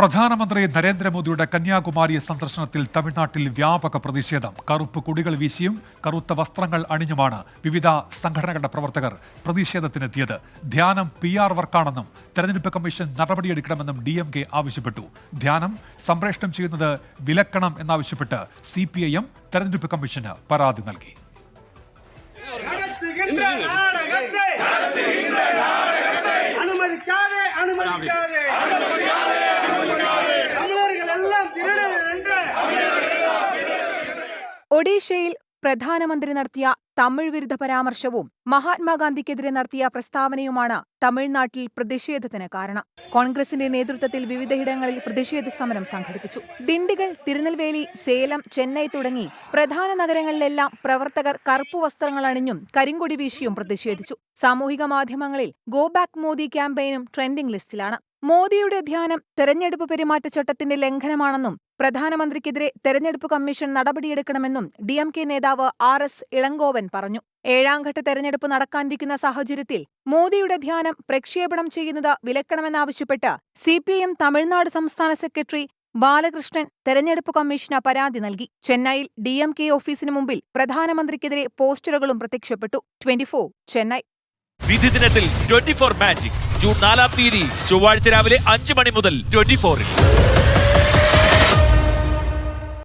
പ്രധാനമന്ത്രി നരേന്ദ്രമോദിയുടെ കന്യാകുമാരി സന്ദർശനത്തിൽ തമിഴ്നാട്ടിൽ വ്യാപക പ്രതിഷേധം. കറുപ്പ് കൊടികൾ വീശിയും കറുത്ത വസ്ത്രങ്ങൾ അണിഞ്ഞുമാണ് വിവിധ സംഘടനകളുടെ പ്രവർത്തകർ പ്രതിഷേധത്തിനെത്തിയത്. ധ്യാനം PR വർക്കാണെന്നും തെരഞ്ഞെടുപ്പ് കമ്മീഷൻ നടപടിയെടുക്കണമെന്നും DMK ആവശ്യപ്പെട്ടു. ധ്യാനം സംപ്രേഷണം ചെയ്യുന്നത് വിലക്കണം എന്നാവശ്യപ്പെട്ട് CPIM തെരഞ്ഞെടുപ്പ് കമ്മീഷന് പരാതി നൽകി. ഒഡീഷയിൽ പ്രധാനമന്ത്രി നടത്തിയ തമിഴ് വിരുദ്ധ പരാമർശവും മഹാത്മാഗാന്ധിക്കെതിരെ നടത്തിയ പ്രസ്താവനയുമാണ് തമിഴ്നാട്ടിൽ പ്രതിഷേധത്തിന് കാരണം. കോൺഗ്രസിന്റെ നേതൃത്വത്തിൽ വിവിധയിടങ്ങളിൽ പ്രതിഷേധ സമരം സംഘടിപ്പിച്ചു. ദിണ്ടിഗൽ, തിരുനെൽവേലി, സേലം, ചെന്നൈ തുടങ്ങി പ്രധാന നഗരങ്ങളിലെല്ലാം പ്രവർത്തകർ കറുപ്പു വസ്ത്രങ്ങൾ അണിഞ്ഞും കരിങ്കൊടി വീശിയും പ്രതിഷേധിച്ചു. സാമൂഹിക മാധ്യമങ്ങളിൽ ഗോ ബാക്ക് മോദി ക്യാമ്പയിനും ട്രെൻഡിംഗ് ലിസ്റ്റിലാണ്. മോദിയുടെ ധ്യാനം തെരഞ്ഞെടുപ്പ് പെരുമാറ്റച്ചട്ടത്തിന്റെ ലംഘനമാണെന്നും പ്രധാനമന്ത്രിക്കെതിരെ തെരഞ്ഞെടുപ്പ് കമ്മീഷൻ നടപടിയെടുക്കണമെന്നും DMK നേതാവ് RS ഇളങ്കോവൻ പറഞ്ഞു. 7ാംഘട്ട തെരഞ്ഞെടുപ്പ് നടക്കാനിരിക്കുന്ന സാഹചര്യത്തിൽ മോദിയുടെ ധ്യാനം പ്രക്ഷേപണം ചെയ്യുന്നത് വിലക്കണമെന്നാവശ്യപ്പെട്ട് CPIM തമിഴ്നാട് സംസ്ഥാന സെക്രട്ടറി ബാലകൃഷ്ണൻ തെരഞ്ഞെടുപ്പ് കമ്മീഷന് പരാതി നൽകി. ചെന്നൈയിൽ DMK ഓഫീസിനു മുമ്പിൽ പ്രധാനമന്ത്രിക്കെതിരെ പോസ്റ്ററുകളും പ്രത്യക്ഷപ്പെട്ടു. 24 ചെന്നൈ. വിധി ദിനത്തിൽ 24 മാജിക് ജൂൺ 4 ചൊവ്വാഴ്ച രാവിലെ 5 മണി മുതൽ 24-ൽ.